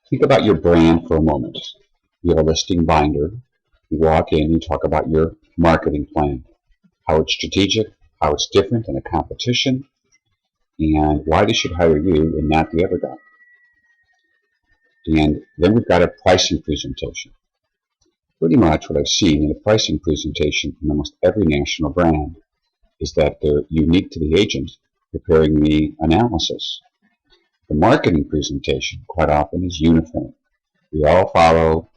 Think about your brand for a moment. You have a listing binder. You walk in and talk about your marketing plan, how it's strategic, how it's different than the competition, and why they should hire you and not the other guy. And then we've got a pricing presentation. Pretty much what I've seen in a pricing presentation in almost every national brand is that they're unique to the agent preparing the analysis. The marketing presentation quite often is uniform. We all follow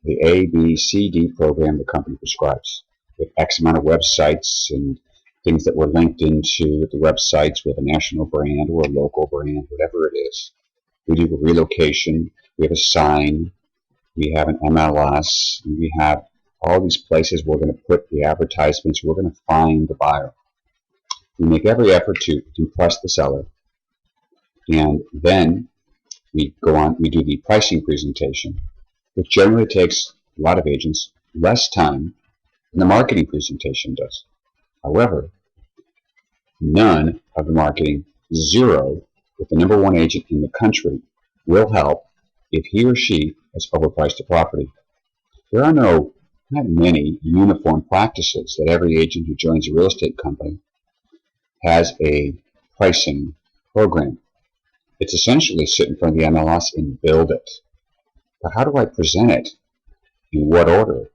the A, B, C, D program the company prescribes. We have X amount of websites and things that we're linked into the websites. We have a national brand or a local brand, whatever it is. We do a relocation. We have a sign. We have an MLS. And we have all these places we're going to put the advertisements. We're going to find the buyer. We make every effort to impress the seller. And then we go on, we do the pricing presentation, which generally takes a lot of agents less time than the marketing presentation does. However, none of the marketing, zero, with the number one agent in the country, will help if he or she has overpriced a property. There are not many uniform practices that every agent who joins a real estate company has a pricing program. It's essentially sit in front of the MLS and build it. But how do I present it? In what order?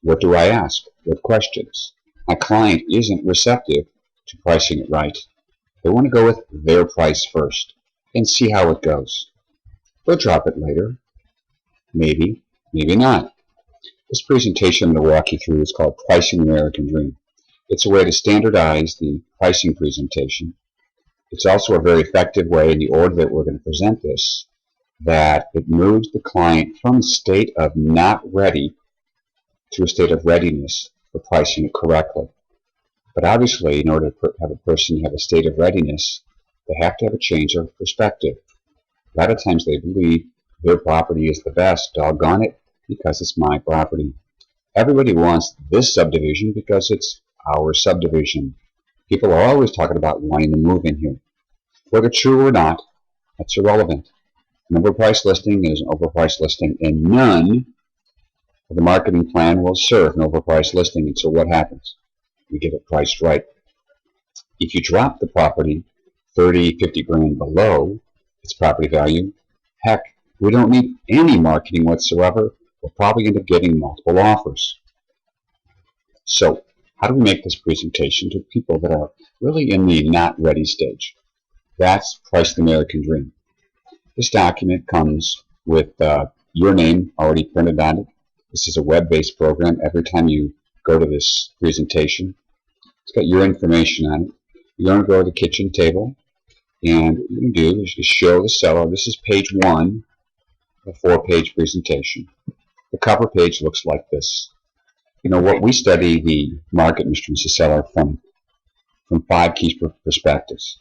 What do I ask? What questions? My client isn't receptive to pricing it right. They want to go with their price first and see how it goes. They'll drop it later. Maybe, maybe not. This presentation I'm going to walk you through is called Pricing the American Dream. It's a way to standardize the pricing presentation. It's also a very effective way, in the order that we're going to present this, that it moves the client from a state of not ready to a state of readiness for pricing it correctly. But obviously, in order to have a person have a state of readiness, they have to have a change of perspective. A lot of times they believe their property is the best, doggone it, because it's my property. Everybody wants this subdivision because it's our subdivision. People are always talking about wanting to move in here. Whether true or not, that's irrelevant. An overpriced listing is an overpriced listing, and none of the marketing plan will serve an overpriced listing. And so what happens? We get it priced right. If you drop the property 30, 50 grand below its property value, heck, we don't need any marketing whatsoever. We'll probably end up getting multiple offers. So how do we make this presentation to people that are really in the not ready stage? That's Price the American Dream. This document comes with your name already printed on it. This is a web-based program. Every time you go to this presentation, it's got your information on it. You're going to go to the kitchen table, and what you can do is just show the seller. This is page 1 of a 4-page presentation. The cover page looks like this. You know what, we study the market, Mr. and Mrs. Seller, from 5 key perspectives.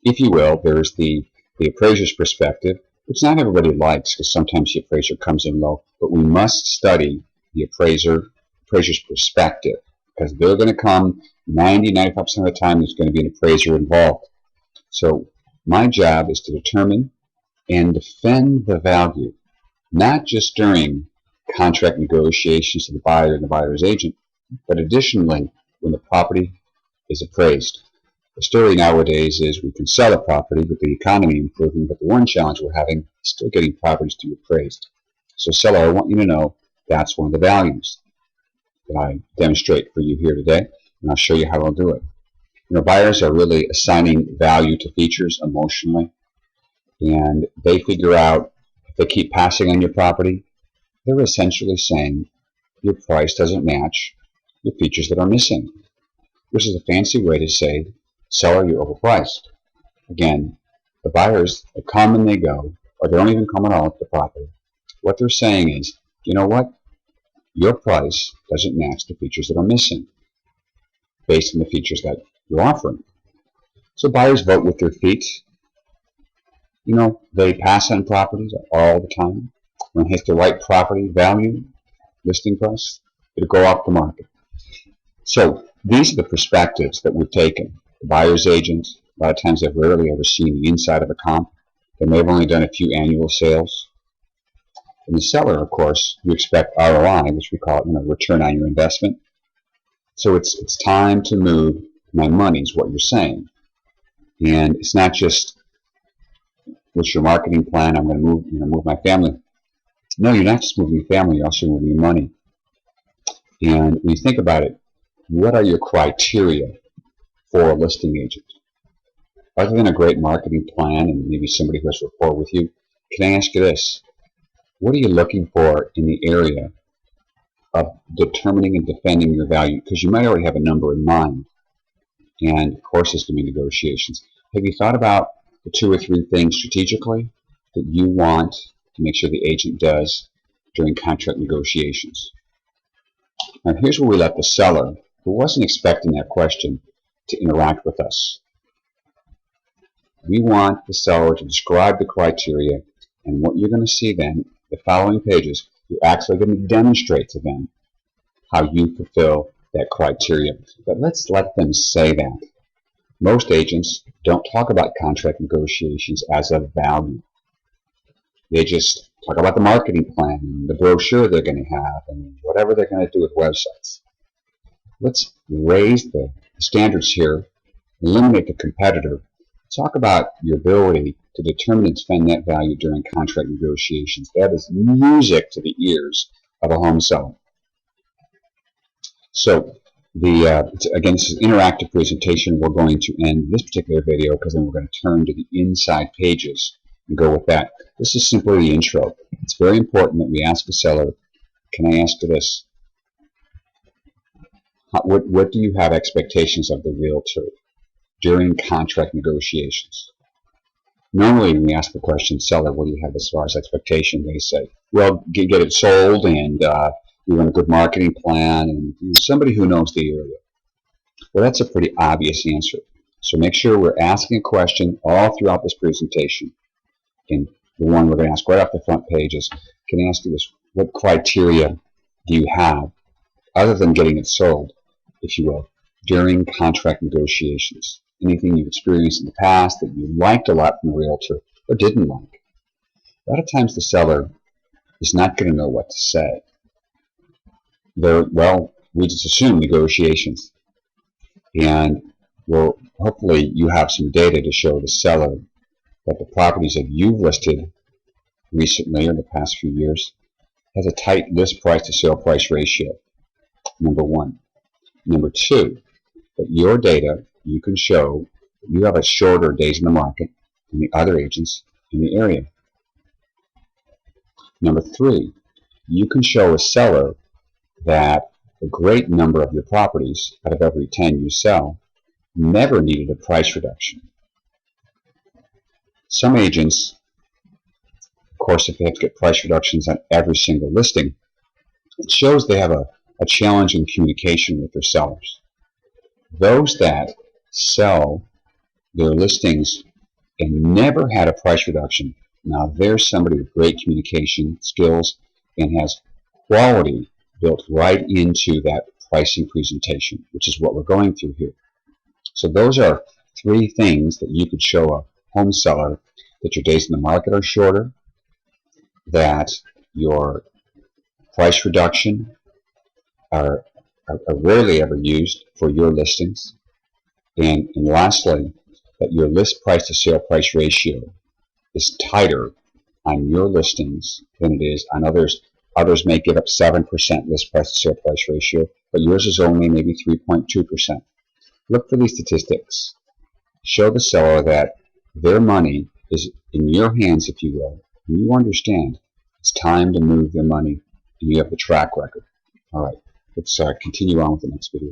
If you will, there's the appraiser's perspective, which not everybody likes because sometimes the appraiser comes in low, but we must study the appraiser's perspective because they're going to come 90-95% of the time there's going to be an appraiser involved. So my job is to determine and defend the value, not just during contract negotiations to the buyer and the buyer's agent, but additionally when the property is appraised. The story nowadays is we can sell a property with the economy improving, but the one challenge we're having is still getting properties to be appraised. So seller, I want you to know that's one of the values that I demonstrate for you here today, and I'll show you how I'll do it. You know, buyers are really assigning value to features emotionally, and they figure out if they keep passing on your property, they're essentially saying your price doesn't match the features that are missing. This is a fancy way to say, seller, you're overpriced. Again, the buyers, they come and they go, or they don't even come at all to the property. What they're saying is, you know what? Your price doesn't match the features that are missing based on the features that you're offering. So buyers vote with their feet. You know, they pass on properties all the time. When it hits the right property value, listing price, it'll go off the market. So these are the perspectives that we've taken. The buyer's agents, a lot of times they've rarely ever seen the inside of a comp. They may have only done a few annual sales. From the seller, of course, you expect ROI, which we call return on your investment. So it's time to move my money is what you're saying. And it's not just, what's your marketing plan? I'm going to move my family. No, you're not just moving your family, you're also moving your money. And when you think about it, what are your criteria for a listing agent? Other than a great marketing plan and maybe somebody who has rapport with you, can I ask you this? What are you looking for in the area of determining and defending your value? Because you might already have a number in mind. And of course there's going to be negotiations. Have you thought about the 2 or 3 things strategically that you want to make sure the agent does during contract negotiations? Now here's where we let the seller, who wasn't expecting that question, to interact with us. We want the seller to describe the criteria, and what you're going to see then, the following pages, you're actually going to demonstrate to them how you fulfill that criteria. But let's let them say that. Most agents don't talk about contract negotiations as a value. They just talk about the marketing plan, and the brochure they're going to have, and whatever they're going to do with websites. Let's raise the standards here, eliminate the competitor, talk about your ability to determine and defend that value during contract negotiations. That is music to the ears of a home seller. So, again, this is an interactive presentation. We're going to end this particular video because then we're going to turn to the inside pages and go with that. This is simply the intro. It's very important that we ask the seller, can I ask you this? What do you have expectations of the realtor during contract negotiations? Normally when we ask the question, seller, what do you have as far as expectation? They say, well, get it sold, and we want a good marketing plan, and somebody who knows the area. Well, that's a pretty obvious answer. So make sure we're asking a question all throughout this presentation. And the one we're going to ask right off the front page is, can I ask you this? What criteria do you have, other than getting it sold, if you will, during contract negotiations? Anything you've experienced in the past that you liked a lot from a realtor or didn't like? A lot of times the seller is not going to know what to say. Well, we just assume negotiations. And well, hopefully you have some data to show the seller that the properties that you've listed recently or in the past few years has a tight list price to sale price ratio, number one. Number two, that your data, you can show you have a shorter days in the market than the other agents in the area. Number three, you can show a seller that a great number of your properties, out of every 10 you sell, never needed a price reduction. Some agents, of course, if they have to get price reductions on every single listing, it shows they have a challenge in communication with their sellers. Those that sell their listings and never had a price reduction, now there's somebody with great communication skills and has quality built right into that pricing presentation, which is what we're going through here. So those are 3 things that you could show a home seller: that your days in the market are shorter, that your price reduction are rarely ever used for your listings, and lastly, that your list price to sale price ratio is tighter on your listings than it is on others. Others may give up 7% list price to sale price ratio, but yours is only maybe 3.2%. Look for these statistics. Show the seller that their money is in your hands, if you will, and you understand it's time to move their money, and you have the track record. All right, let's continue on with the next video.